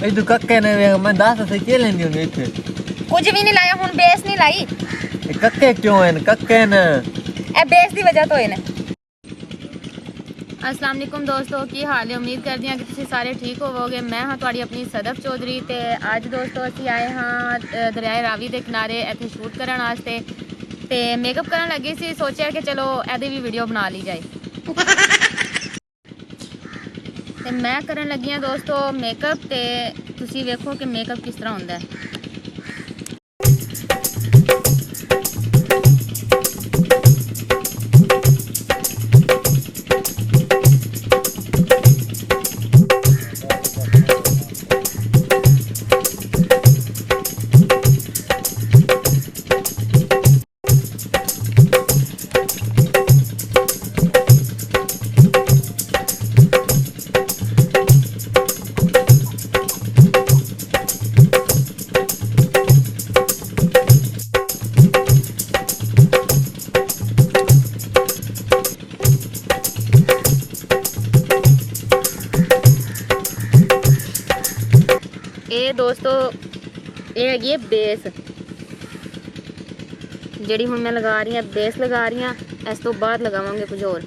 ਇਹ ਤੂੰ ਕੱਕੇ ਨੇ ਮੈਂ ਦੱਸ ਸੇ ਕੀ ਲੈਂਦੀ ਹੁੰਦੀ ਇੱਥੇ ਕੁਝ ਵੀ ਨਹੀਂ ਲਾਇਆ ਹੁਣ ਬੇਸ ਨਹੀਂ ਲਾਈ ਇਹ ਕੱਕੇ ਕਿਉਂ ਹਨ ਕੱਕੇ ਨੇ ਇਹ ਬੇਸ ਦੀ ਵਜ੍ਹਾ ਤੋਂ ਹੋਏ ਨੇ। अस्सलाम वालेकुम दोस्तों की हाल है। उम्मीद करती हैं कि तुम सारे ठीक होवोगे। मैं हाँ तुहाड़ी अपनी सदफ चौधरी ते अज दोस्तों असीं आए हाँ दरियाए रावी के किनारे इत्थे शूट करने वास्ते ते मेकअप करन लगी सी सोचा कि चलो एदी भी वीडियो बना ली जाए ते मैं करन लगी हाँ दोस्तों मेकअप ते तुसीं वेखो कि मेकअप किस तरह हुंदा है। ਇਹ ਦੋਸਤੋ ਇਹ ਹੈਗੀ ਹੈ ਬੇਸ ਜਿਹੜੀ ਹੁਣ ਮੈਂ ਲਗਾ ਰਹੀ ਹਾਂ ਬੇਸ ਲਗਾ ਰਹੀ ਹਾਂ ਇਸ ਤੋਂ ਬਾਅਦ ਲਗਾਵਾਂਗੇ ਕੁਝ ਹੋਰ।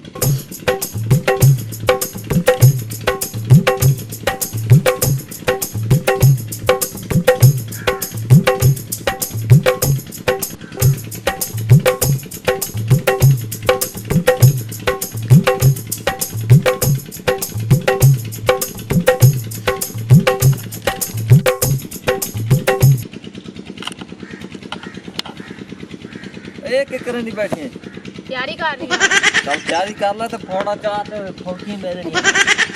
क्या करन दी बैठी है तैयारी कर रही हूं। चल तैयारी कर ले तो फोड़ा चाट फौकी मिलनी है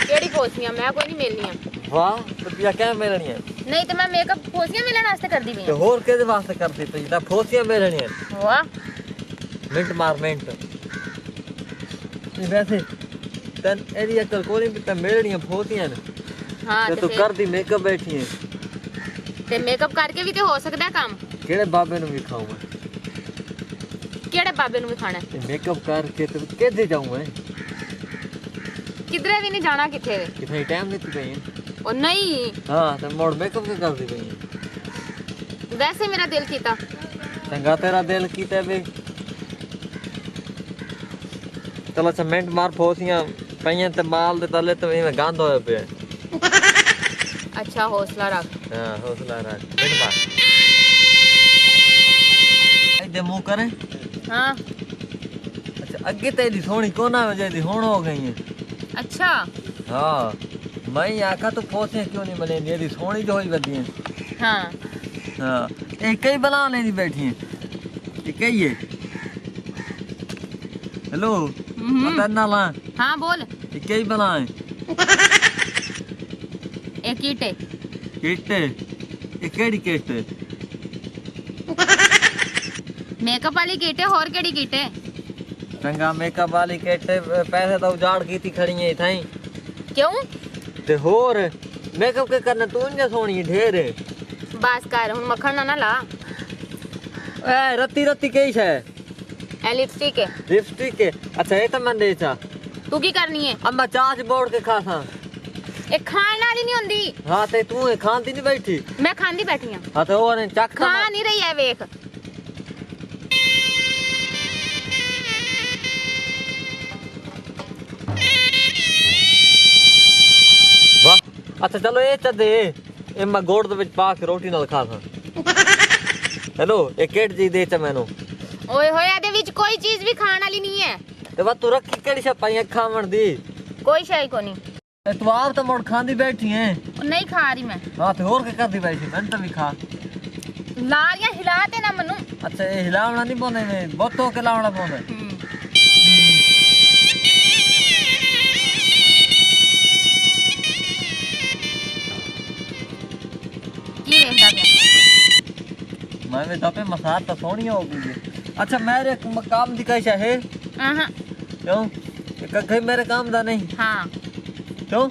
केड़ी फोसियां मैं कोई नहीं मिलनी वाह तो पिया क्या मिलनी है नहीं तो मैं मेकअप फोसियां मिलने वास्ते कर दी भी तो और केदे वास्ते करदी तो इदा फोसियां मिलनी है वाह मिनट मार मिनट ये वैसे तन एदी अकल कोनी भी त मिलनी फोसियां हां ते तू कर दी मेकअप बैठी है ते मेकअप करके भी ते हो सकदा है काम केड़े बाबे नु भी खाऊं मैं केड़े बाबे नु भी खाना है मेकअप करके तो केदे जाऊं मैं किधरे भी नहीं जाना किथे कितने टाइम लेती पई है ओ नहीं हां तो मोड़ मेकअप के कर दी पई है वैसे मेरा दिल कीता चंगा तेरा दिल कीता बे चलो सीमेंट मार फोसियां पईयां ते माल दे तले तो इवें गंद होया पे अच्छा हौसला रख हां हौसला रख मिनट मार इधर मुंह करे हाँ अच्छा अगे तेरी सोनी कोना वजह दी हुण हो गई है अच्छा हां मैं आखा तो फोसे क्यों नहीं बने दी सोनी जो होई वदी है हाँ हां ए कई बला लेनी बैठी है ये कई है हेलो पता ना ला हाँ बोल ये कई बला है एक कीटे किट ये केड़ी किट मेकअप वाली कीटे और केड़ी कीटे चंगा मेकअप वाली किट पैसे तो उजाड़ कीती खड़ी है थाई क्यों ते होर मेकअप के करना तू ने सोनी ढेर बस कर हुन मक्खन ना ला ए रत्ती रत्ती कई है ए लिपस्टिक है लिपस्टिक के अच्छा ये तो मैं दे चा तू की करनी है अम्मा चाच बोर्ड के खा था ए खान वाली नहीं हुंदी हां ते तू खांदी नहीं बैठी मैं खांदी बैठी हां हां तो और चख खा नहीं रही है वेख वाह अच्छा चलो ये च दे ए मैं गोड़ दे विच पा के रोटी नाल खा था हेलो ए केट जी दे च मैनू ओए होए एदे विच कोई चीज भी खान वाली नहीं है ते वा तू रखी केड़ी छपाई खावण दी कोई शय कोनी ए तू आप तो मोड़ खांदी बैठी है नहीं खा रही मैं हां ते और के करदी बैठी मैं तो भी खा लालियां हिलाते ना मनु अच्छा ये हिलावना नहीं पोंदे में बोतो के लावना पोंदे की वेखदा पिया मैं वे तपे मसाज तो सोनी हो गई अच्छा मेरे काम दी कैसा है हां क्यों ये कहीं मेरे काम दा नहीं हां क्यों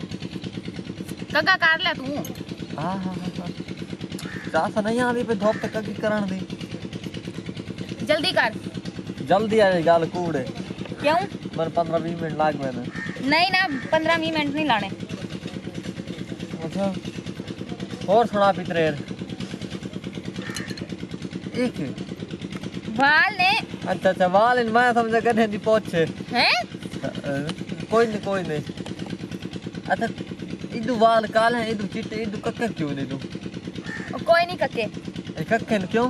कगा कर ले तू हां हां हां चासा नहीं आदी पे धोप तक की करण दी जल्दी कर जल्दी आ गल कूड़े क्यों मन 15-20 मिनट लाग मैंने नहीं ना 15-20 मिनट नहीं लाने अच्छा और सुना पितरेर एक वाल ने अच्छा अच्छा वाल इन मैं समझा गधे दी पोछ हैं कोई नहीं अच्छा इदु वाल काले हैं इदु चिट्टे इदु कक्के क्यों नहीं तू कोई नहीं कके कक्के ने क्यों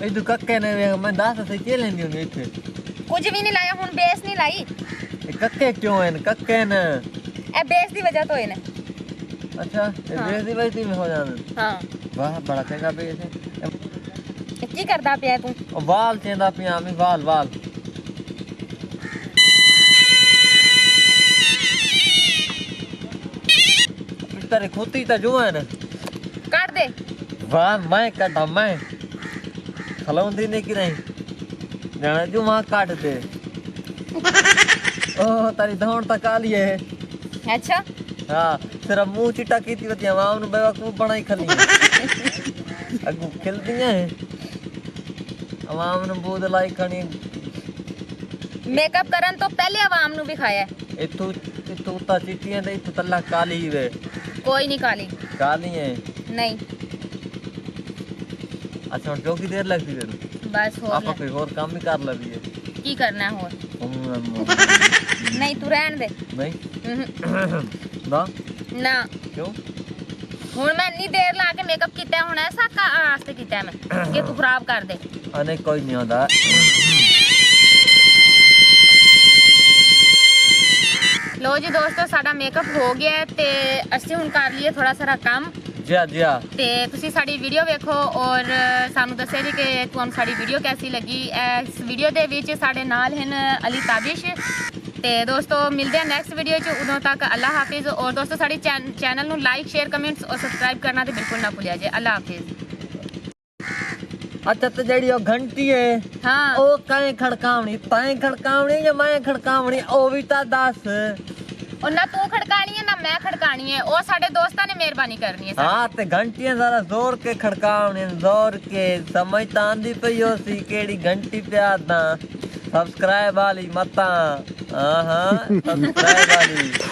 इदु कक्के ने मैं दास से के लेंदी हूं इथे कुछ भी नहीं लाया हुन बेस नहीं लाई कक्के क्यों हैं कक्के ने ए बेस दी वजह तो है ना अच्छा ये बेस दी वजह में हो जाना हां वाह बड़ा चंगा बेस है की करदा पिया तू वाल चेंदा पिया मी वाल वाल तेरे खोती ता जो है ना काट दे वाह मैं काटा मैं खलौंदी नहीं की नहीं जाना जो वहां काट दे ओ तारी धौण तक आ लिए अच्छा हां तेरा मुंह चिट्टा कीती वती आवाम नु बेवकूफ बनाई खली अगू खिलदी है आवाम नु बोद लाई खणी मेकअप करन तो पहले आवाम नु भी खाया इतू इतू ता चिट्टियां दे इतू तल्ला काली वे कोई नहीं काली है नहीं अच्छा और जो की देर लगती है बस हो आपा कोई और काम भी कर लवी है की करना है और नहीं तू रहन दे नहीं हम्म, ना ना क्यों हुन मैं इतनी देर ला के मेकअप कीता हुन ऐसा का आस्ते कीता मैं कि तू खराब कर दे अने कोई नहीं होता लो जी दोस्तों साडा मेकअप हो गया है ते ਅਸੀਂ ਹੁਣ ਕਰ ਲਈਏ ਥੋੜਾ ਸਾਰਾ ਕੰਮ जी ਤੇ ਤੁਸੀਂ ਸਾਡੀ ਵੀਡੀਓ ਵੇਖੋ ਔਰ ਸਾਨੂੰ ਦੱਸਿਓ ਜੀ ਕਿ ਤੁਹਾਨੂੰ ਸਾਡੀ ਵੀਡੀਓ ਕੈਸੀ ਲੱਗੀ ਇਸ ਵੀਡੀਓ ਦੇ ਵਿੱਚ ਸਾਡੇ ਨਾਲ ਹਨ ਅਲੀ ਤਾਬਿਸ਼ ਤੇ ਦੋਸਤੋ ਮਿਲਦੇ ਹਾਂ ਨੈਕਸਟ ਵੀਡੀਓ 'ਚ ਉਦੋਂ ਤੱਕ ਅੱਲਾ ਹਾਫਿਜ਼ ਔਰ ਦੋਸਤੋ ਸਾਡੀ ਚੈਨਲ ਨੂੰ ਲਾਈਕ ਸ਼ੇਅਰ ਕਮੈਂਟਸ ਔਰ ਸਬਸਕ੍ਰਾਈਬ ਕਰਨਾ ਤੇ ਬਿਲਕੁਲ ਨਾ ਭੁੱਲਿਆ ਜੇ ਅੱਲਾ ਹਾਫਿਜ਼ अच्छा तो जेडी ओ घंटी है हाँ ओ काए खड़कावणी ताए खड़कावणी या मैं खड़कावणी ओ भी ता दस और ना तू खड़कानी है ना मैं खड़कानी है और साडे दोस्तां ने मेहरबानी करनी है हाँ ते घंटियां जरा जोर के खड़कावणी जोर के समझ ता आंदी पई हो सी केड़ी घंटी पे आदा सब्सक्राइब वाली मता हां हां सब्सक्राइब वाली